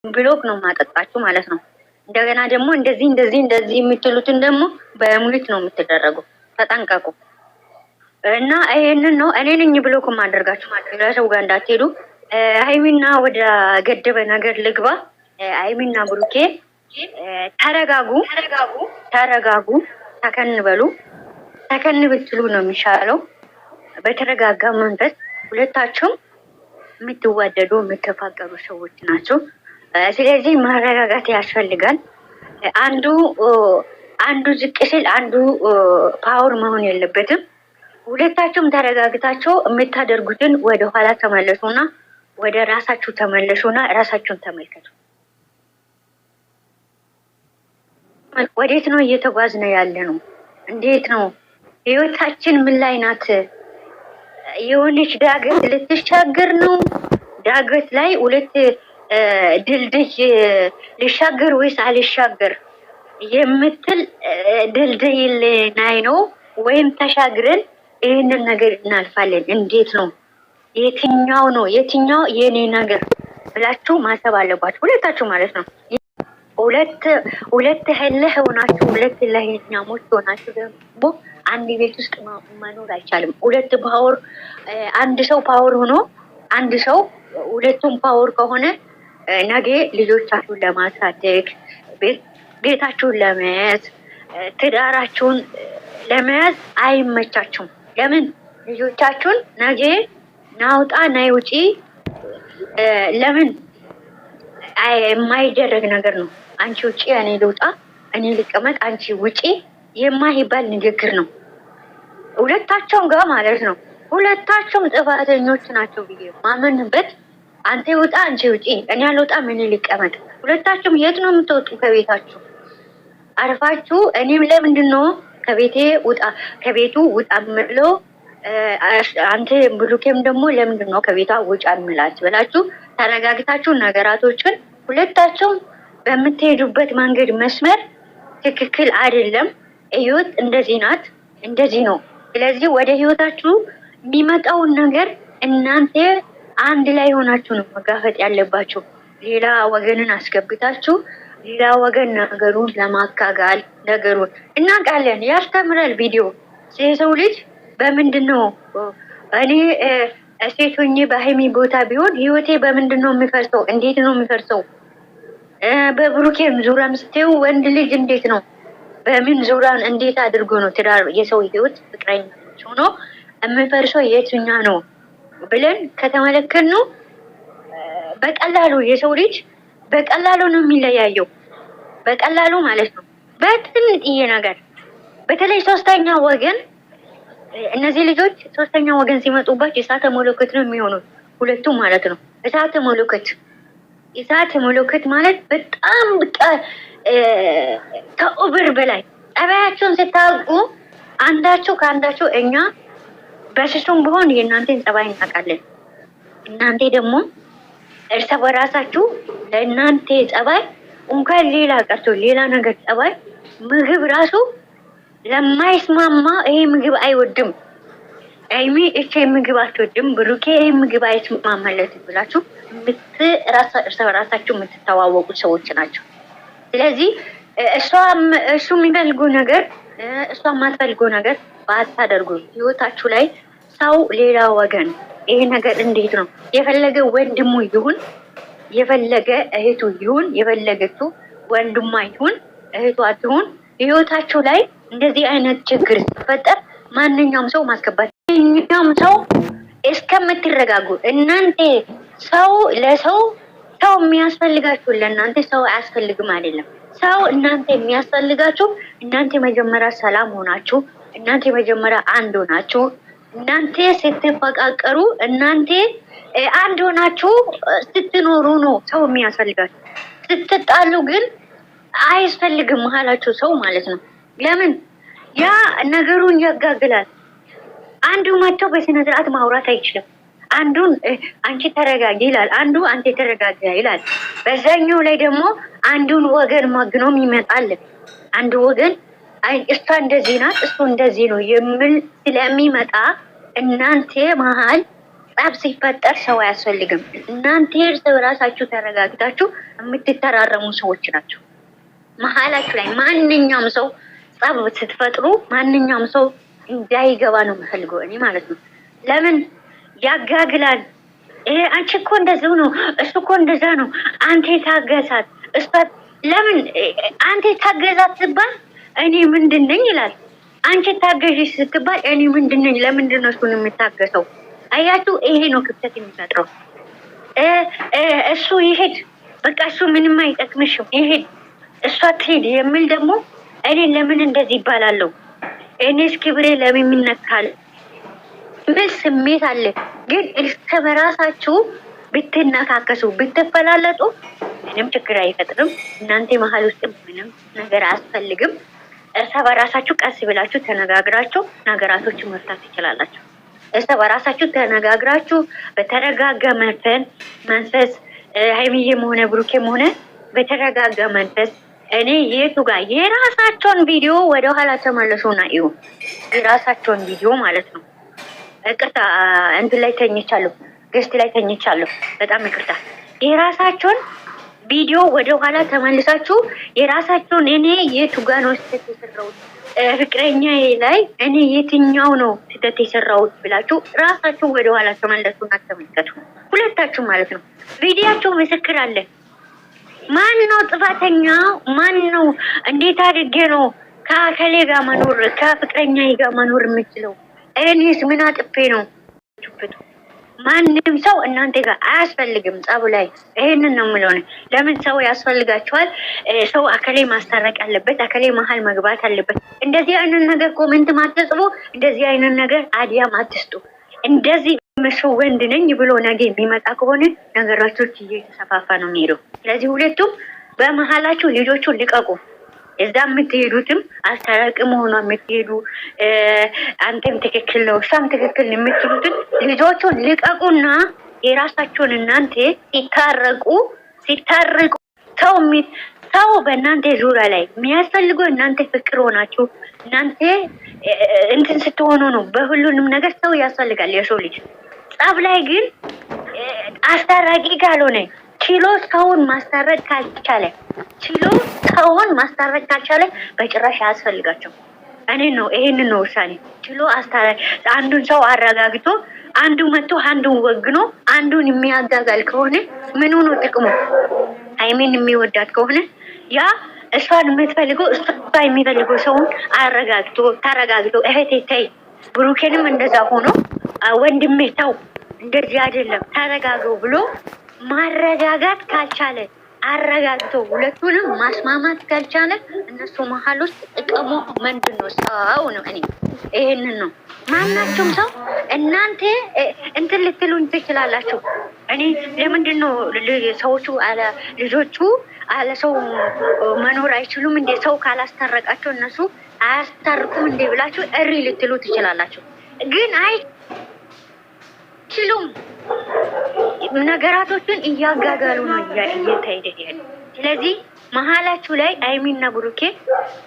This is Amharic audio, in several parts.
ብሎክ ነው ማጠጣችሁ ማለት ነው። እንደገና ደግሞ እንደዚህ የምትሉትን ደግሞ በሙሊት ነው የምትደረጉ። ተጠንቀቁ። እና ይሄንን ነው እኔ ነኝ ብሎክ ማደርጋችሁ ማለት ነው። ለሰው ጋር እንዳትሄዱ። ሃይሚና ወደ ገደበ ነገር ልግባ። ሃይሚና ብሩኬ ተረጋጉ፣ ተከን በሉ። ተከን ብትሉ ነው የሚሻለው። በተረጋጋ መንፈስ ሁለታችሁም የምትዋደዱ የምትፋቀሩ ሰዎች ናቸው። ስለዚህ ማረጋጋት ያስፈልጋል። አንዱ ዝቅ ሲል አንዱ ፓወር መሆን የለበትም። ሁለታችሁም ተረጋግታችሁ የምታደርጉትን ወደ ኋላ ተመለሱና ወደ ራሳችሁ ተመለሱና ራሳችሁን ተመልከቱ። ወዴት ነው እየተጓዝነ ያለ ነው? እንዴት ነው ህይወታችን? ምን ላይ ናት? የሆነች ዳገት ልትሻገር ነው። ዳገት ላይ ሁለት ድልድይ ልሻገር ወይስ አልሻገር የምትል ድልድይ ላይ ነው ወይም ተሻግረን ይህንን ነገር እናልፋለን? እንዴት ነው? የትኛው የኔ ነገር ብላችሁ ማሰብ አለባችሁ ሁለታችሁ ማለት ነው። ሁለት ህልህ ሆናችሁ ሁለት ለህኛሞች ሆናችሁ ደግሞ አንድ ቤት ውስጥ መኖር አይቻልም። ሁለት ፓወር አንድ ሰው ፓወር ሆኖ አንድ ሰው ሁለቱም ፓወር ከሆነ ነገ ልጆቻችሁን ለማሳደግ ቤታችሁን ለመያዝ ትዳራችሁን ለመያዝ አይመቻችሁም። ለምን? ልጆቻችሁን ነገ ናውጣ ናይ ውጪ ለምን የማይደረግ ነገር ነው። አንቺ ውጪ እኔ ልውጣ፣ እኔ ልቀመጥ፣ አንቺ ውጪ የማይባል ንግግር ነው ሁለታቸውም ጋር ማለት ነው። ሁለታቸውም ጥፋተኞች ናቸው ብዬ ማመንበት። አንተ ውጣ፣ አንቺ ውጪ፣ እኔ አልወጣም፣ እኔ ልቀመጥ። ሁለታቸውም የት ነው የምትወጡ? ከቤታችሁ አርፋችሁ። እኔም ለምንድን ነው ከቤቱ ውጣ ምለው? አንተ ብሩኬም ደግሞ ለምንድን ነው ከቤቷ ውጭ አምላት ብላችሁ ተረጋግታችሁ ነገራቶችን ሁለታቸውም በምትሄዱበት መንገድ መስመር ትክክል አይደለም። ህይወት እንደዚህ ናት፣ እንደዚህ ነው። ስለዚህ ወደ ህይወታችሁ የሚመጣውን ነገር እናንተ አንድ ላይ ሆናችሁ ነው መጋፈጥ ያለባችሁ። ሌላ ወገንን አስገብታችሁ ሌላ ወገን ነገሩን ለማካጋል ነገሩን እናውቃለን። ያስተምራል ቪዲዮ የሰው ልጅ በምንድን ነው እኔ ሴት ሆኜ በሃይሚ ቦታ ቢሆን ህይወቴ በምንድን ነው የሚፈርሰው? እንዴት ነው የሚፈርሰው? በብሩኬም ዙሪያም ስትይው ወንድ ልጅ እንዴት ነው በምን ዙሪያን እንዴት አድርጎ ነው ትዳር የሰው ህይወት ፍቅረኞች ሆኖ የሚፈርሰው የትኛ ነው ብለን ከተመለከትነው በቀላሉ የሰው ልጅ በቀላሉ ነው የሚለያየው። በቀላሉ ማለት ነው በትንጥዬ ነገር። በተለይ ሶስተኛ ወገን እነዚህ ልጆች ሶስተኛ ወገን ሲመጡባቸው እሳተ መለኮት ነው የሚሆኑት ሁለቱም ማለት ነው። እሳተ መለኮት ማለት በጣም ከኦቨር በላይ ጠባያቸውን ስታውቁ አንዳቸው ከአንዳቸው እኛ በስሱም ቢሆን የእናንተን ጠባይ እናውቃለን። እናንተ ደግሞ እርስ በራሳችሁ ለእናንተ ጠባይ እንኳን ሌላ ቀርቶ ሌላ ነገር ጠባይ ምግብ ራሱ ለማይስማማ ይሄ ምግብ አይወድም፣ ሃይሚ እቺ ምግብ አትወድም፣ ብሩኬ ይሄ ምግብ አይስማማለትም ብላችሁ እርስ በራሳችሁ የምትተዋወቁ ሰዎች ናቸው። ስለዚህ እሱ የሚፈልጉ ነገር እሷ የማትፈልገው ነገር ባታደርጉ ህይወታችሁ ላይ ሰው ሌላ ወገን ይሄ ነገር እንዴት ነው? የፈለገ ወንድሙ ይሁን የፈለገ እህቱ ይሁን የፈለገችው ወንድሟ ይሁን እህቷ ትሁን ህይወታችሁ ላይ እንደዚህ አይነት ችግር ሲፈጠር ማንኛውም ሰው ማስገባት ማንኛውም ሰው እስከምትረጋጉ እናንተ ሰው ለሰው ሰው የሚያስፈልጋችሁ ለእናንተ ሰው አያስፈልግም አይደለም። ሰው እናንተ የሚያስፈልጋችሁ እናንተ መጀመሪያ ሰላም ሆናችሁ እናንተ መጀመሪያ አንድ ሆናችሁ እናንተ ስትፈቃቀሩ እናንተ አንድ ሆናችሁ ስትኖሩ ነው ሰው የሚያስፈልጋችሁ። ስትጣሉ ግን አያስፈልግም መሀላችሁ ሰው ማለት ነው። ለምን? ያ ነገሩን ያጋግላል። አንዱ መጥቶ በስነ ስርዓት ማውራት አይችልም። አንዱን አንቺ ተረጋጊ ይላል፣ አንዱ አንተ ተረጋጊ ይላል። በዛኛው ላይ ደግሞ አንዱን ወገን ማግኖም ይመጣል። አንዱ ወገን እሷ እንደዚህ ናት እሱ እንደዚህ ነው የሚል ስለሚመጣ እናንተ መሀል ጸብ ሲፈጠር ሰው አያስፈልግም። እናንተ እርስ በራሳችሁ ተረጋግታችሁ የምትተራረሙ ሰዎች ናቸው። መሀላችሁ ላይ ማንኛውም ሰው ጸብ ስትፈጥሩ ማንኛውም ሰው እንዳይገባ ነው የምፈልገው እኔ ማለት ነው። ለምን ያጋግላል? አንቺ እኮ እንደዚሁ ነው፣ እሱ እኮ እንደዛ ነው። አንተ ታገሳት እሷ ለምን አንተ ታገዛት ስትባል እኔ ምንድን ነኝ ይላል። አንቺ ታገዢ ስትባል እኔ ምንድን ነኝ? ለምንድን ነው እሱን የምታገሰው? አያችሁ፣ ይሄ ነው ክፍተት የሚፈጥረው። እሱ ይሄድ በቃ እሱ ምንም አይጠቅምሽም ይሄድ፣ እሷ ትሄድ የሚል ደግሞ እኔ ለምን እንደዚህ ይባላለሁ? እኔስ ክብሬ ለምን ይነካል? ምን ስሜት አለ? ግን እርስ በራሳችሁ ብትነካከሱ ብትፈላለጡ ምንም ችግር አይፈጥርም። እናንተ መሀል ውስጥ ምንም ነገር አያስፈልግም። እርስ በራሳችሁ ቀስ ብላችሁ ተነጋግራችሁ ነገራቶችን መፍታት ትችላላችሁ። እርስ በራሳችሁ ተነጋግራችሁ በተረጋጋ መንፈስ ሀይሚዬም ሆነ ብሩኬም ሆነ በተረጋጋ መንፈስ እኔ የቱ ጋር የራሳቸውን ቪዲዮ ወደ ኋላ ተመለሱና እዩ። የራሳቸውን ቪዲዮ ማለት ነው። ይቅርታ እንትን ላይ ተኝቻለሁ፣ ገስት ላይ ተኝቻለሁ። በጣም ይቅርታ። የራሳቸውን ቪዲዮ ወደ ኋላ ተመልሳችሁ የራሳቸውን እኔ የቱ ጋር ነው ስህተት የሰራሁት ፍቅረኛዬ ላይ እኔ የትኛው ነው ስህተት የሰራሁት ብላችሁ ራሳችሁ ወደ ኋላ ተመለሱና ተመልከቱ። ሁለታችሁ ማለት ነው። ቪዲዮአችሁ ምስክር አለ። ማን ነው ጥፋተኛ? ማን ነው? እንዴት አድርጌ ነው ከአከሌ ጋር መኖር ከፍቅረኛዬ ጋር መኖር የምችለው? እኔስ ምን አጥፌ ነው? ማንም ሰው እናንተ ጋር አያስፈልግም። ጸቡ ላይ ይሄንን ነው የምለው። ለምን ሰው ያስፈልጋቸዋል? ሰው አከሌ ማስታረቅ አለበት፣ አከሌ መሀል መግባት አለበት። እንደዚህ አይነት ነገር ኮሜንት ማትጽፉ፣ እንደዚህ አይነት ነገር አዲያም አትስጡ። እንደዚህ ሰው ወንድ ነኝ ብሎ ነገ የሚመጣ ከሆነ ነገራቶች እየተሰፋፋ ነው የሚሄደው። ስለዚህ ሁለቱም በመሀላችሁ ልጆቹን ልቀቁ። እዛ የምትሄዱትም አስታራቂ መሆኗ የምትሄዱ አንተም ትክክል ነው እሷም ትክክል የምትሉትን ልጆቹን ልቀቁና የራሳቸውን እናንተ ሲታረቁ ሰው በእናንተ ዙሪያ ላይ የሚያስፈልገው እናንተ ፍቅር ሆናችሁ እናንተ እንትን ስትሆኑ ነው። በሁሉንም ነገር ሰው ያስፈልጋል የሰው ልጅ። ጸብ ላይ ግን አስታራቂ ካልሆነ ችሎ ሰውን ማስታረቅ ካልቻለ በጭራሽ አያስፈልጋቸው። ይሄንን ነው ውሳኔ። ችሎ አስታራቂ አንዱን ሰው አረጋግቶ አንዱ መጥቶ አንዱን ወግኖ አንዱን የሚያጋጋል ከሆነ ምን ሆኖ ጥቅሙ? ሃይሚን የሚወዳት ከሆነ ያ እሷን የምትፈልገው እሷ የሚፈልገው ሰውን ተረጋግቶ እህቴ ተይ፣ ብሩኬንም እንደዛ ሆኖ ወንድሜ ተው እንደዚህ አይደለም ተረጋገው ብሎ ማረጋጋት ካልቻለ አረጋግቶ ሁለቱንም ማስማማት ካልቻለ እነሱ መሀል ውስጥ ጥቅሙ ምንድን ነው? ሰው ነው። እኔ ይሄንን ነው ማናቸውም ሰው እናንተ እንትን ልትሉኝ ትችላላችሁ። እኔ ለምንድን ነው ሰዎቹ ልጆቹ አለ ሰው መኖር አይችሉም እንዴ? ሰው ካላስታረቃቸው እነሱ አያስታርቁም እንዴ ብላችሁ እሪ ልትሉ ትችላላችሁ። ግን አይችሉም። ነገራቶችን እያጋጋሉ ነው እየተሄደ ያለ። ስለዚህ መሀላችሁ ላይ ሃይሚና ብሩኬ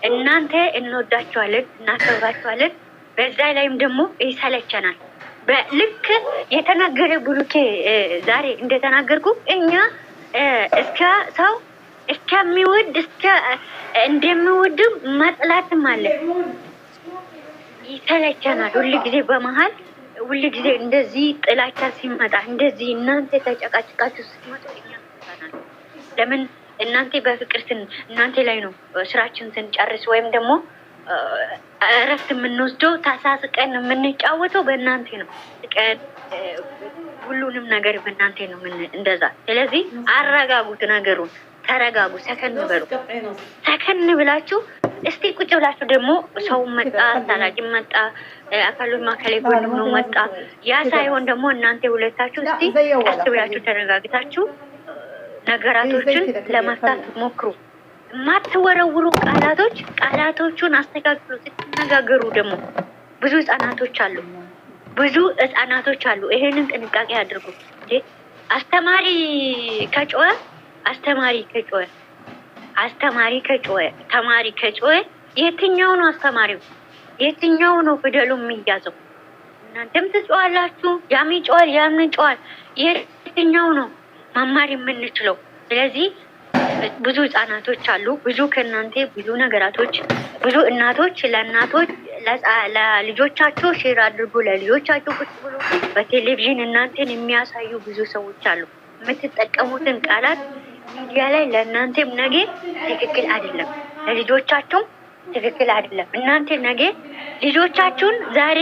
እናንተ እንወዳቸዋለን፣ እናከብራቸዋለን። በዛ ላይም ደግሞ ይሰለቸናል። በልክ የተናገረ ብሩኬ ዛሬ እንደተናገርኩ እኛ እስከ ሰው እስከሚወድ እንደሚወድም መጥላትም አለ። ይሰለቸናል ሁልጊዜ በመሀል ሁልጊዜ እንደዚህ ጥላቻ ሲመጣ እንደዚህ እናንተ ተጨቃጭቃችሁ ስትመጡ እኛ ተናል። ለምን እናንተ በፍቅር እናንተ ላይ ነው ስራችን ስንጨርስ ወይም ደግሞ እረፍት የምንወስደው ታሳስቀን የምንጫወተው በእናንተ ነው። ቀን ሁሉንም ነገር በእናንተ ነው እንደዛ። ስለዚህ አረጋጉት፣ ነገሩን ተረጋጉ፣ ሰከን በሉ። ሰከን ብላችሁ እስቲ ቁጭ ብላችሁ ደግሞ ሰው መጣ፣ ታላቂ መጣ፣ አካሉን ማከለ ጎንም ነው መጣ። ያ ሳይሆን ደግሞ እናንተ ሁለታችሁ እስቲ ቀስ ብላችሁ ተረጋግታችሁ ነገራቶችን ለመፍታት ሞክሩ። ማትወረውሩ ቃላቶቹን አስተካክሉ። ስትነጋገሩ ደግሞ ብዙ ህጻናቶች አሉ። ይሄንን ጥንቃቄ አድርጉ። አስተማሪ ከጮኸ ተማሪ ከጮኸ የትኛው ነው አስተማሪው? የትኛው ነው ፊደሉ የሚያዘው? እናንተም ትጮዋላችሁ። ያም ይጮዋል፣ ያም ይጮዋል። የትኛው ነው መማር የምንችለው? ስለዚህ ብዙ ህጻናቶች አሉ፣ ብዙ ከእናንተ ብዙ ነገራቶች፣ ብዙ እናቶች ለልጆቻቸው ሼር አድርጎ ለልጆቻቸው ቁጭ ብሎ በቴሌቪዥን እናንተን የሚያሳዩ ብዙ ሰዎች አሉ። የምትጠቀሙትን ቃላት ሚዲያ ላይ ለእናንተም ነገ ትክክል አይደለም፣ ለልጆቻቸውም ትክክል አይደለም። እናንተ ነገ ልጆቻችሁን ዛሬ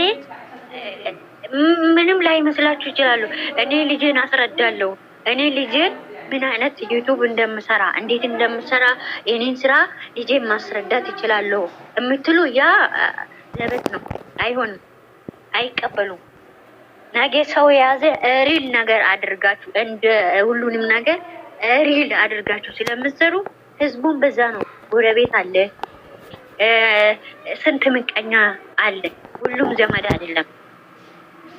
ምንም ላይ መስላችሁ ይችላሉ። እኔ ልጄን አስረዳለሁ፣ እኔ ልጄን ምን አይነት ዩቱብ እንደምሰራ እንዴት እንደምሰራ የኔን ስራ ልጄን ማስረዳት ይችላለሁ የምትሉ ያ ለበት ነው። አይሆንም፣ አይቀበሉም። ነገ ሰው የያዘ ሪል ነገር አድርጋችሁ እንደ ሁሉንም ነገር ሪል አድርጋችሁ ስለምትሰሩ ህዝቡን በዛ ነው። ጎረቤት አለ፣ ስንት ምቀኛ አለ፣ ሁሉም ዘመድ አይደለም።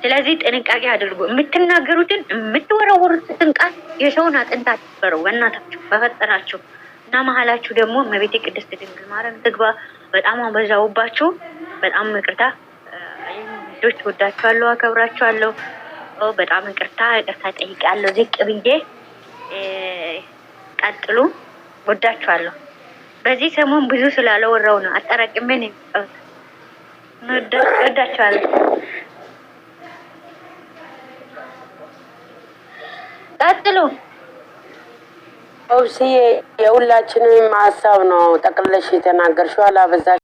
ስለዚህ ጥንቃቄ አድርጉ። የምትናገሩትን የምትወረውሩትን ቃል የሰውን አጥንት አትበረው። በእናታችሁ በፈጠራችሁ እና መሀላችሁ ደግሞ እመቤቴ ቅድስት ድንግል ማርያም ትግባ። በጣም አበዛውባችሁ። በጣም ይቅርታ ልጆች፣ ወዳችኋለሁ፣ አከብራችኋለሁ። በጣም ይቅርታ ጠይቃለሁ። ዝቅ ብዬ ቀጥሉ። ወዳችኋለሁ። በዚህ ሰሞን ብዙ ስላልወራው ነው አጠራቅሜ ነው ወዳችኋለሁ። ቀጥሉ። ኦብስዬ የሁላችንም ሀሳብ ነው ጠቅልለሽ የተናገርሽው። አላበዛሽ